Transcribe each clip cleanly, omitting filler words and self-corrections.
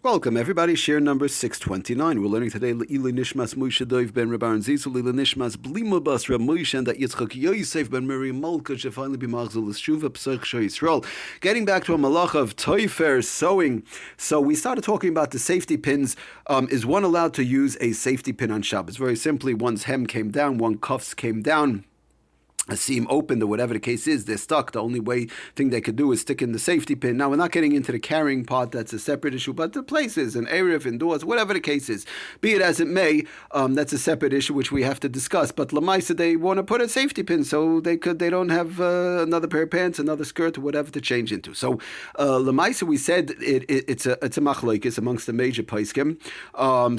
Welcome, everybody. Share number 629. We're learning today Le'ila Nishmas Moshe Dov ben Rabbi Zizu, Le'ila Nishmas Blima Bas Rab Moshe, and that Yitzchak Yosef ben Miriam Malka should finally be Machzul L'Shuva P'sach Yisrael. Getting back to a malach of TOFAIR, sewing. So we started talking about the safety pins. Is one allowed to use a safety pin on Shabbos? Very simply, one's hem came down, one cuffs came down, a seam opened or whatever the case is, they're stuck. The only thing they could do is stick in the safety pin. Now, we're not getting into the carrying part, that's a separate issue, but the places, an erev, indoors, whatever the case is, be it as it may, that's a separate issue which we have to discuss. But Lamaisa, they want to put a safety pin so they don't have another pair of pants, another skirt, or whatever to change into. So Lamaisa, we said it's a machlokes amongst the major poskim.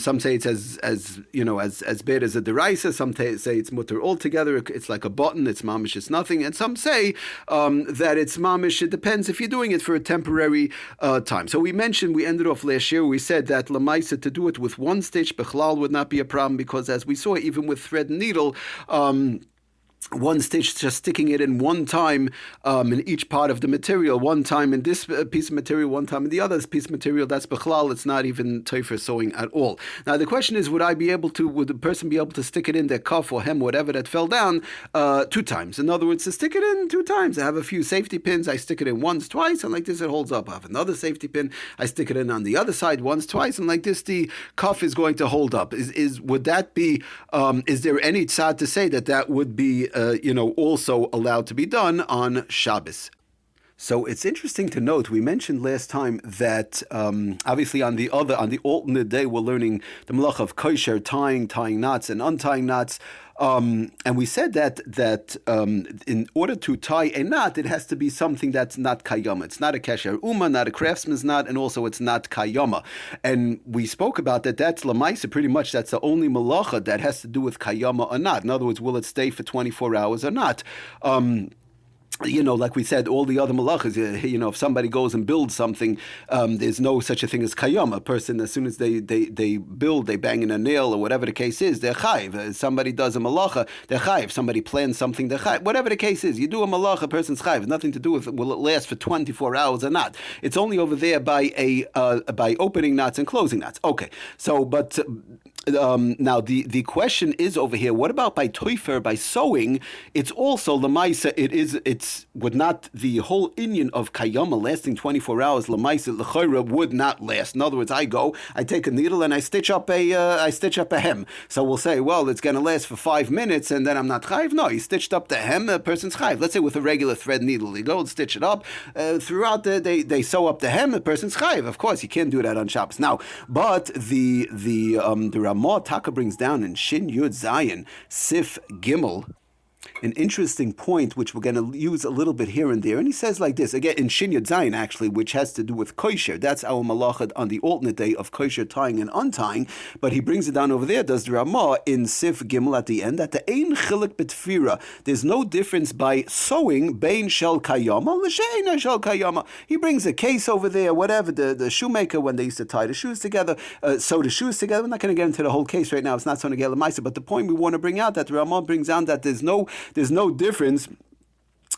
Some say it's as bad as a deraisa. Some say it's mutter altogether. It's like a button. It's mamish, it's nothing. And some say that it's mamish, it depends if you're doing it for a temporary time. So we ended off last year, we said that lamaisa, to do it with one stitch, bechlal would not be a problem, because as we saw, even with thread and needle, one stitch, just sticking it in one time in each part of the material, one time in this piece of material, one time in the other piece of material, that's bechlal, it's not even TOFAIR sewing at all. Now the question is, would the person be able to stick it in their cuff or hem, whatever that fell down, 2 times? In other words, to stick it in 2 times. I have a few safety pins, I stick it in once, twice, and like this it holds up. I have another safety pin, I stick it in on the other side once, twice, and like this the cuff is going to hold up. Would that be, is there any tzad to say that would be also allowed to be done on Shabbos? So it's interesting to note, we mentioned last time that obviously on the alternate day we're learning the malach of koshair, tying knots and untying knots. And we said that in order to tie a knot, it has to be something that's not kayama. It's not a kasher uma, not a craftsman's knot, and also it's not kayama. And we spoke about that. That's lamaisa. Pretty much, that's the only malacha that has to do with kayama or not. In other words, will it stay for 24 hours or not? Like we said, all the other malachas, if somebody goes and builds something, there's no such a thing as kayama. A person, as soon as they build, they bang in a nail or whatever the case is, they're chayiv. Somebody does a malacha, they're chayiv. Somebody plans something, they're chayiv. Whatever the case is, you do a malacha, a person's chayiv. It's nothing to do with will it last for 24 hours or not. It's only over there by opening knots and closing knots. Okay, so but. Now the question is over here, what about by TOFAIR, by sewing? It's also lamaisa, it's would not the whole inyan of kayama lasting 24 hours, lamaisa l'chayra would not last. In other words, I take a needle and I stitch up a hem. So we'll say, well, it's going to last for 5 minutes and then I'm not chayiv. No, you stitched up the hem, a person's chayiv. Let's say with a regular thread needle, you go and stitch it up. Throughout they sew up the hem, a person's chayiv. Of course, you can't do that on Shabbos. Now, but the Ramah Taka brings down in Shin Yud Zayin Sif Gimel an interesting point which we're going to use a little bit here and there, and he says like this again in Shin Yud Zayin, actually, which has to do with koshair. That's our malachad on the alternate day of koshair, tying and untying, but he brings it down over there, does the Ramah in Sif Gimel at the end, that the ein chilik betfira, there's no difference by sewing bein shel kayama l'she'ena shel kayama. He brings a case over there, whatever, the shoemaker, when they used to tie the shoes together, sew the shoes together. We're not going to get into the whole case right now, it's not so negel l'maisa, but the point we want to bring out, that the Ramah brings down, that there's no difference.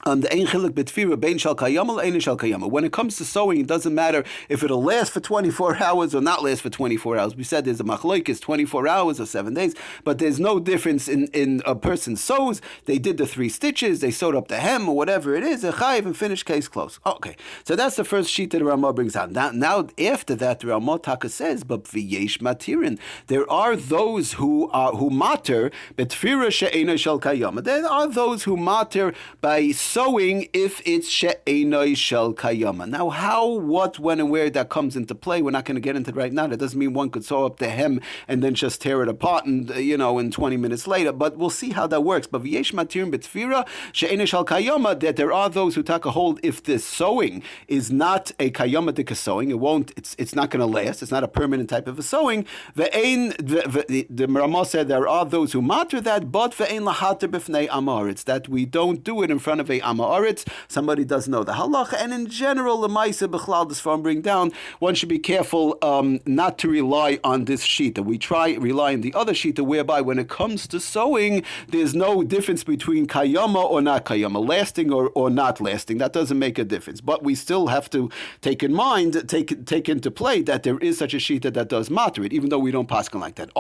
The ein chilik betfira bein shal kayama l'ein shal kayama. When it comes to sewing, it doesn't matter if it'll last for 24 hours or not last for 24 hours. We said there's a machlokes 24 hours or 7 days, but there's no difference in a person sews. They did the 3 stitches, they sewed up the hem or whatever it is, a chayiv, and finished, case closed. Okay, so that's the first sheet that the Ramah brings out. Now after that, the Ramah Taka says, but v'yesh matirin, there are those who matter betfira she'ena shal kayama. There are those who matter by sewing if it's she'enoi shel kayama. Now how, what, when, and where that comes into play, we're not going to get into it right now. That doesn't mean one could sew up the hem and then just tear it apart and, in 20 minutes later, but we'll see how that works. But v'yesh matirin betfira she'enoi shel kayama, that there are those who take a hold if the sewing is not a kayamatic sewing, it's not going to last, it's not a permanent type of a sewing. The Ramah said there are those who matter that, but ve'ein lahater b'fnei amar, it's that we don't do it in front of a Amaretz. Somebody doesn't know the halacha, and in general, the Maisa B'chlal, this farm bring down, one should be careful not to rely on this shita. We rely on the other shita, whereby when it comes to sewing, there's no difference between kayama or not kayama, lasting or not lasting. That doesn't make a difference. But we still have to take into play that there is such a shita that does matter it, even though we don't paskin like that.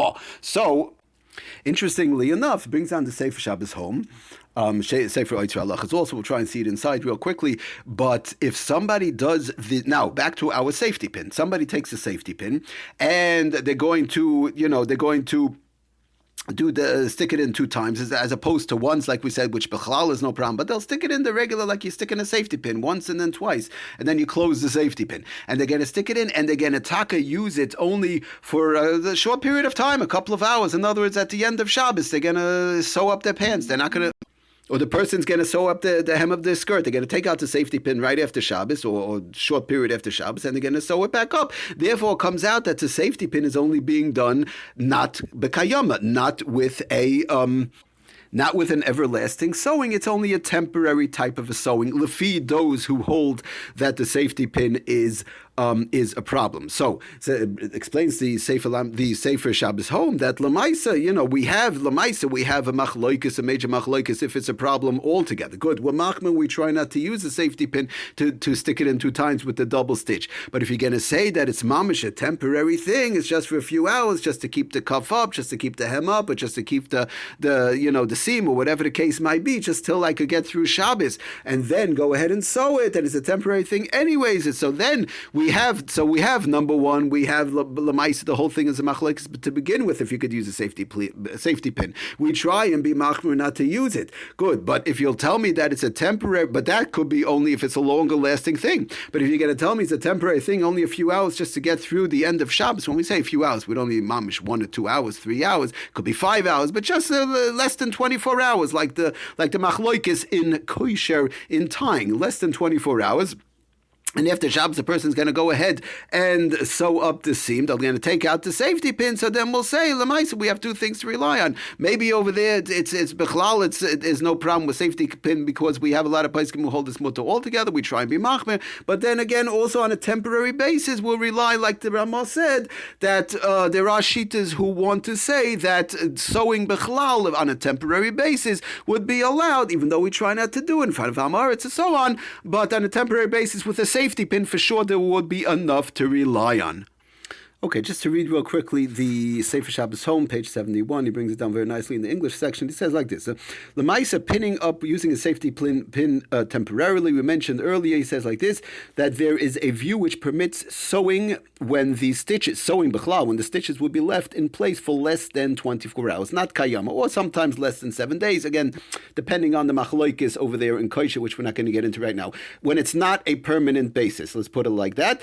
So interestingly enough, it brings down the Sefer Shabbos home. Sefer Oitzer Halachos also, we'll try and see it inside real quickly. But if somebody does now back to our safety pin, somebody takes a safety pin and they're going to stick it in 2 times as opposed to once, like we said, which b'chalal is no problem, but they'll stick it in the regular, like you stick in a safety pin once and then twice, and then you close the safety pin, and they're going to stick it in, and they're going to use it only for a short period of time, a couple of hours. In other words, at the end of Shabbos, they're going to sew up their pants. They're not going to, or the person's going to sew up the hem of their skirt. They're going to take out the safety pin right after Shabbos or short period after Shabbos, and they're going to sew it back up. Therefore, it comes out that the safety pin is only being done not b'kayama, not with an everlasting sewing. It's only a temporary type of a sewing. Lefi, those who hold that the safety pin is a problem. So it explains the Sefer Shabbos home that Lamaisa, we have a machloikis, a major machloikis, if it's a problem altogether. Good. We try not to use the safety pin to stick it in 2 times with the double stitch. But if you're going to say that it's mamish, a temporary thing, it's just for a few hours, just to keep the cuff up, just to keep the hem up, or just to keep the seam, or whatever the case might be, just till I could get through Shabbos, and then go ahead and sew it, and it's a temporary thing anyways. And so then we have number one, we have Lamaisa, the whole thing is a machlekes to begin with. If you could use a safety pin, we try and be machmir not to use it. Good, but if you'll tell me that it's a temporary, but that could be only if it's a longer lasting thing. But if you're going to tell me it's a temporary thing, only a few hours just to get through the end of Shabbos. When we say a few hours, we don't mean mamish 1 or 2 hours, 3 hours, could be 5 hours, but just less than 24 hours, like the machloikis in koshair in tying, less than 24 hours. And after Shabbos, the person's going to go ahead and sew up the seam. They're going to take out the safety pin. So then we'll say, Lamaisa, we have 2 things to rely on. Maybe over there, it's bechlal, there's no problem with safety pin because we have a lot of poskim who hold this mutter all together. We try and be machmer. But then again, also on a temporary basis, we'll rely, like the Ramah said, that there are shitas who want to say that sewing bechlal on a temporary basis would be allowed, even though we try not to do it in front of Amaretz and so on. But on a temporary basis with a safety pin, for sure there would be enough to rely on. Okay, just to read real quickly the Sefer Shabbos home, page 71, he brings it down very nicely in the English section. He says like this, Lamaisa, pinning up using a safety pin temporarily, we mentioned earlier, he says like this, that there is a view which permits sewing when the stitches would be left in place for less than 24 hours, not kayama, or sometimes less than 7 days, again, depending on the machloikis over there in kosher, which we're not going to get into right now. When it's not a permanent basis, let's put it like that,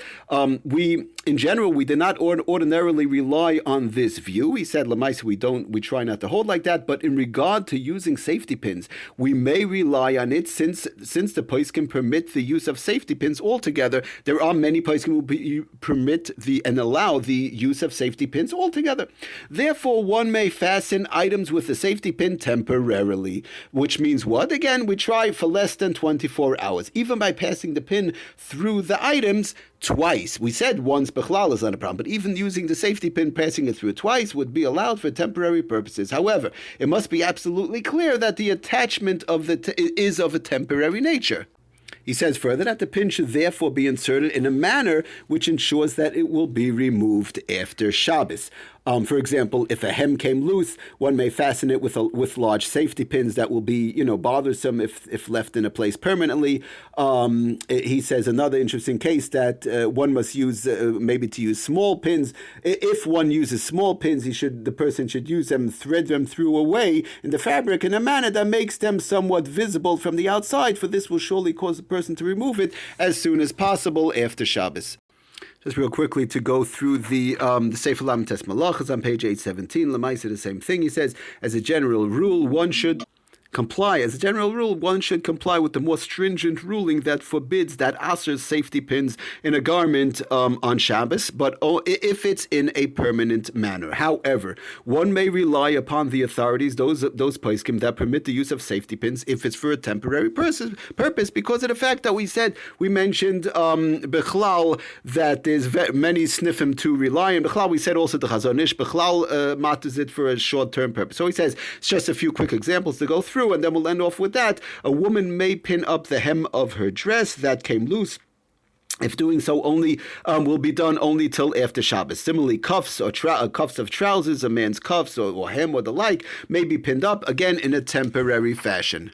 in general, we did not ordinarily rely on this view. He said, Lamaisa, we try not to hold like that, but in regard to using safety pins, we may rely on it since the poskim permit the use of safety pins altogether. There are many poskim who permit and allow the use of safety pins altogether. Therefore, one may fasten items with a safety pin temporarily, which means what? Again, we try for less than 24 hours, even by passing the pin through the items twice. We said once bechlal is not a problem, but even using the safety pin, passing it through twice would be allowed for temporary purposes. However, it must be absolutely clear that the attachment is of a temporary nature. He says further that the pin should therefore be inserted in a manner which ensures that it will be removed after Shabbos. For example, if a hem came loose, one may fasten it with large safety pins that will be, bothersome if left in a place permanently. He says another interesting case that one must use maybe to use small pins. If one uses small pins, the person should use them, thread them through a way in the fabric in a manner that makes them somewhat visible from the outside, for this will surely cause the person to remove it as soon as possible after Shabbos. Just real quickly to go through the Sefer Lametes Malachos on page 817. Lamaisa, the same thing. He says, as a general rule, one should comply. As a general rule, one should comply with the more stringent ruling that forbids, that asers safety pins in a garment on Shabbos, but if it's in a permanent manner. However, one may rely upon the authorities, those poskim that permit the use of safety pins if it's for a temporary purpose, because of the fact that we mentioned Bechlal that there's many sniffim to rely on. Bechlal, we said also the Chazon Ish, Bechlal matters it for a short-term purpose. So he says, it's just a few quick examples to go through, and then we'll end off with that. A woman may pin up the hem of her dress that came loose, if doing so only will be done only till after Shabbos. Similarly, cuffs or cuffs of trousers, a man's cuffs or hem or the like, may be pinned up, again, in a temporary fashion.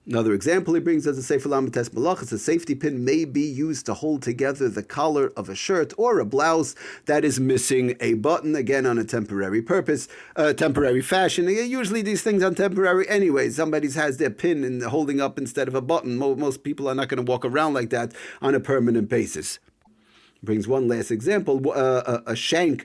Another example he brings as a Sefer Lamites Malachas, a safety pin may be used to hold together the collar of a shirt or a blouse that is missing a button, again on a temporary purpose, temporary fashion. Usually these things are temporary anyway. Somebody has their pin and holding up instead of a button. Most people are not going to walk around like that on a permanent basis. Brings one last example, a shank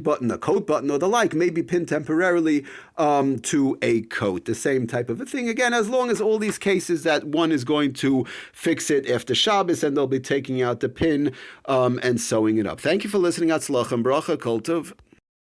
button, a coat button, or the like may be pinned temporarily to a coat. The same type of a thing. Again, as long as all these cases that one is going to fix it after Shabbos and they'll be taking out the pin and sewing it up. Thank you for listening. Atzlach and bracha, kol tov.